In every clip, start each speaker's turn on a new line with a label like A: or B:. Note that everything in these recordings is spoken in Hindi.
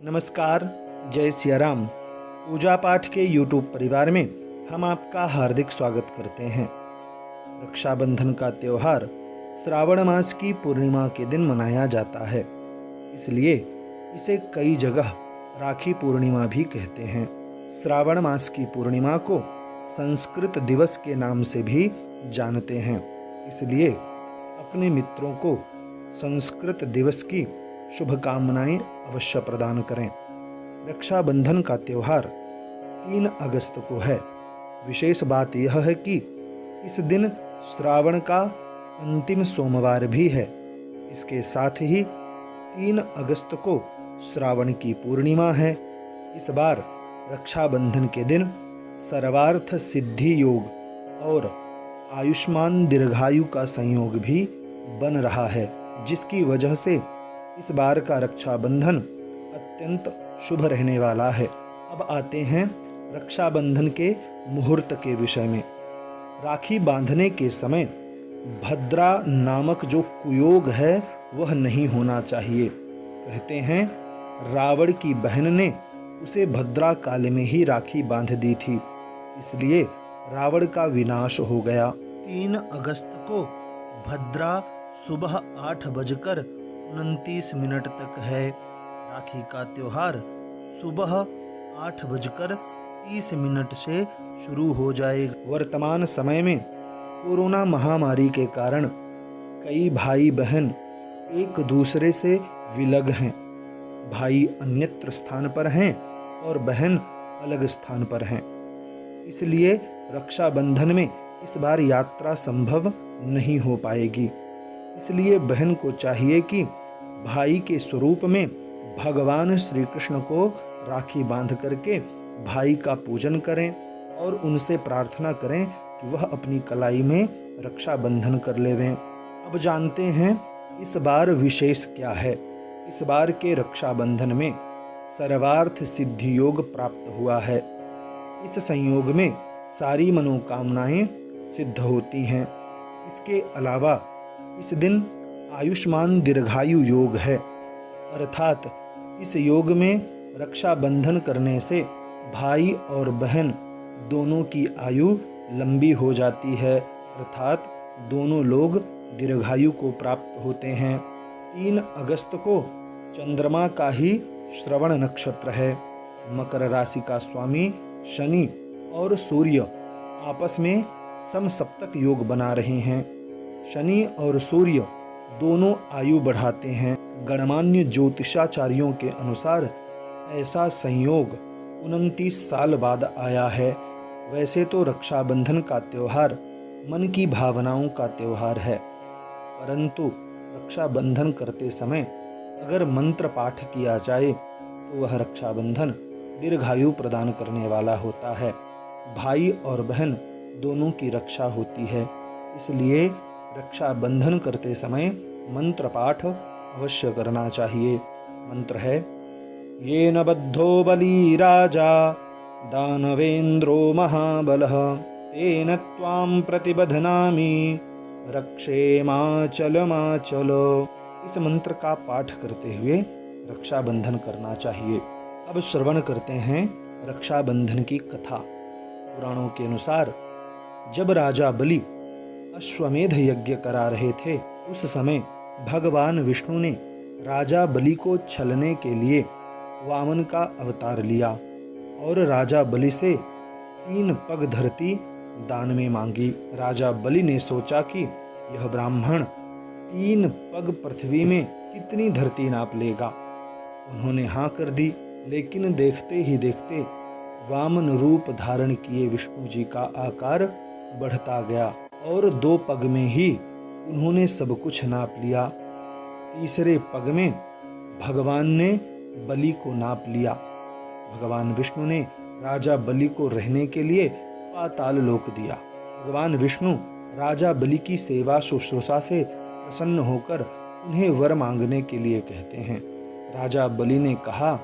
A: नमस्कार, जय सिया राम। पूजा पाठ के YouTube परिवार में हम आपका हार्दिक स्वागत करते हैं। रक्षाबंधन का त्यौहार श्रावण मास की पूर्णिमा के दिन मनाया जाता है, इसलिए इसे कई जगह राखी पूर्णिमा भी कहते हैं। श्रावण मास की पूर्णिमा को संस्कृत दिवस के नाम से भी जानते हैं, इसलिए अपने मित्रों को संस्कृत दिवस की शुभकामनाएं अवश्य प्रदान करें। रक्षाबंधन का त्यौहार 3 अगस्त को है। विशेष बात यह है कि इस दिन श्रावण का अंतिम सोमवार भी है। इसके साथ ही 3 अगस्त को श्रावण की पूर्णिमा है। इस बार रक्षाबंधन के दिन सर्वार्थ सिद्धि योग और आयुष्मान दीर्घायु का संयोग भी बन रहा है, जिसकी वजह से इस बार का रक्षाबंधन अत्यंत शुभ रहने वाला है। अब आते हैं रक्षाबंधन के मुहूर्त के विषय में। राखी बांधने के समय भद्रा नामक जो कुयोग है वह नहीं होना चाहिए। कहते हैं रावण की बहन ने उसे भद्रा काल में ही राखी बांध दी थी, इसलिए रावण का विनाश हो गया। 3 अगस्त को भद्रा सुबह 8:29 तक है। राखी का त्यौहार सुबह 8:30 से शुरू हो जाएगा। वर्तमान समय में कोरोना महामारी के कारण कई भाई बहन एक दूसरे से विलग हैं। भाई अन्यत्र स्थान पर हैं और बहन अलग स्थान पर हैं, इसलिए रक्षाबंधन में इस बार यात्रा संभव नहीं हो पाएगी। इसलिए बहन को चाहिए कि भाई के स्वरूप में भगवान श्री कृष्ण को राखी बांध करके भाई का पूजन करें और उनसे प्रार्थना करें कि वह अपनी कलाई में रक्षाबंधन कर लेवें। अब जानते हैं इस बार विशेष क्या है। इस बार के रक्षाबंधन में सर्वार्थ सिद्धि योग प्राप्त हुआ है। इस संयोग में सारी मनोकामनाएं सिद्ध होती हैं। इसके अलावा इस दिन आयुष्मान दीर्घायु योग है, अर्थात इस योग में रक्षाबंधन करने से भाई और बहन दोनों की आयु लंबी हो जाती है, अर्थात दोनों लोग दीर्घायु को प्राप्त होते हैं। 3 अगस्त को चंद्रमा का ही श्रवण नक्षत्र है। मकर राशि का स्वामी शनि और सूर्य आपस में समसप्तक योग बना रहे हैं। शनि और सूर्य दोनों आयु बढ़ाते हैं। गणमान्य ज्योतिषाचार्यों के अनुसार ऐसा संयोग 29 साल बाद आया है। वैसे तो रक्षाबंधन का त्यौहार मन की भावनाओं का त्यौहार है, परंतु रक्षाबंधन करते समय अगर मंत्र पाठ किया जाए तो वह रक्षाबंधन दीर्घायु प्रदान करने वाला होता है। भाई और बहन दोनों की रक्षा होती है, इसलिए रक्षाबंधन करते समय मंत्र पाठ अवश्य करना चाहिए। मंत्र है, येन बद्धो बली राजा दानवेंद्रो महाबलः तेन त्वां प्रतिबध्नामि रक्षेमाचलमाचल। इस मंत्र का पाठ करते हुए रक्षाबंधन करना चाहिए। अब श्रवण करते हैं रक्षाबंधन की कथा। पुराणों के अनुसार जब राजा बलि अश्वमेध यज्ञ करा रहे थे, उस समय भगवान विष्णु ने राजा बलि को छलने के लिए वामन का अवतार लिया और राजा बलि से 3 पग धरती दान में मांगी। राजा बलि ने सोचा कि यह ब्राह्मण 3 पग पृथ्वी में कितनी धरती नाप लेगा। उन्होंने हाँ कर दी, लेकिन देखते ही देखते वामन रूप धारण किए विष्णु जी का आकार बढ़ता गया और 2 पग में ही उन्होंने सब कुछ नाप लिया। तीसरे पग में भगवान ने बलि को नाप लिया। भगवान विष्णु ने राजा बलि को रहने के लिए पाताल लोक दिया। भगवान विष्णु राजा बलि की सेवा शुश्रूषा से प्रसन्न होकर उन्हें वर मांगने के लिए कहते हैं। राजा बलि ने कहा,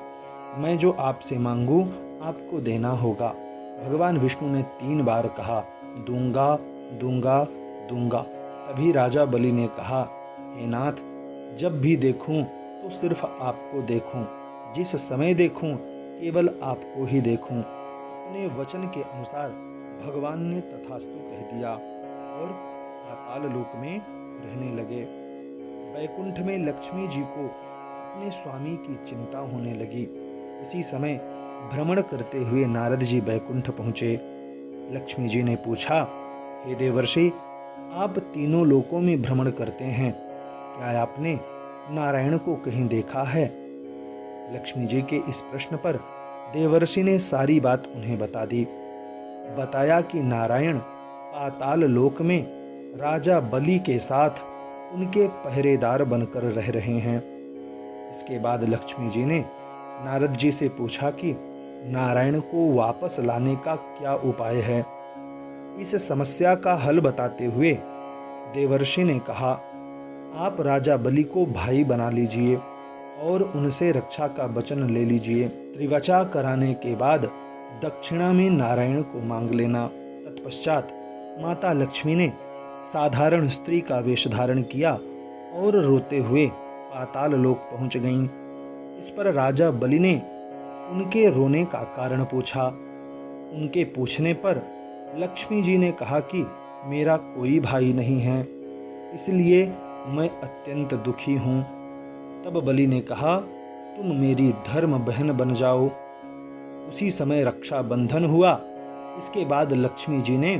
A: मैं जो आपसे मांगू आपको देना होगा। भगवान विष्णु ने 3 बार कहा, दूंगा दूंगा दूंगा। तभी राजा बलि ने कहा, हे नाथ, जब भी देखूं तो सिर्फ आपको देखूं, जिस समय देखूं केवल आपको ही देखूं। अपने वचन के अनुसार भगवान ने तथास्तु कह दिया और पाताल लोक में रहने लगे। बैकुंठ में लक्ष्मी जी को अपने स्वामी की चिंता होने लगी। उसी समय भ्रमण करते हुए नारद जी बैकुंठ पहुँचे। लक्ष्मी जी ने पूछा, हे देवर्षि, आप तीनों लोकों में भ्रमण करते हैं, क्या आपने नारायण को कहीं देखा है? लक्ष्मी जी के इस प्रश्न पर देवर्षि ने सारी बात उन्हें बता दी। बताया कि नारायण पाताल लोक में राजा बलि के साथ उनके पहरेदार बनकर रह रहे हैं। इसके बाद लक्ष्मी जी ने नारद जी से पूछा कि नारायण को वापस लाने का क्या उपाय है। इस समस्या का हल बताते हुए देवर्षि ने कहा, आप राजा बलि को भाई बना लीजिए और उनसे रक्षा का वचन ले लीजिए। त्रिवचा कराने के बाद दक्षिणा में नारायण को मांग लेना। तत्पश्चात माता लक्ष्मी ने साधारण स्त्री का वेश धारण किया और रोते हुए पाताल लोक पहुंच गईं। इस पर राजा बलि ने उनके रोने का कारण पूछा। उनके पूछने पर लक्ष्मी जी ने कहा कि मेरा कोई भाई नहीं है, इसलिए मैं अत्यंत दुखी हूँ। तब बलि ने कहा, तुम मेरी धर्म बहन बन जाओ। उसी समय रक्षा बंधन हुआ। इसके बाद लक्ष्मी जी ने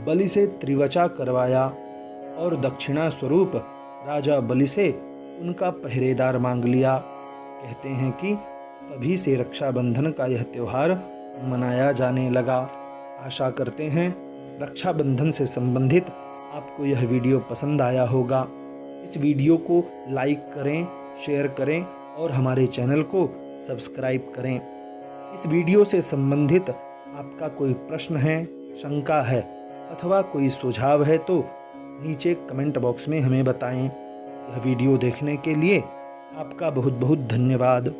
A: बलि से त्रिवचा करवाया और दक्षिणा स्वरूप राजा बलि से उनका पहरेदार मांग लिया। कहते हैं कि तभी से रक्षाबंधन का यह त्योहार मनाया जाने लगा। आशा करते हैं रक्षाबंधन से संबंधित आपको यह वीडियो पसंद आया होगा। इस वीडियो को लाइक करें, शेयर करें और हमारे चैनल को सब्सक्राइब करें। इस वीडियो से संबंधित आपका कोई प्रश्न है, शंका है अथवा कोई सुझाव है तो नीचे कमेंट बॉक्स में हमें बताएं। यह वीडियो देखने के लिए आपका बहुत बहुत धन्यवाद।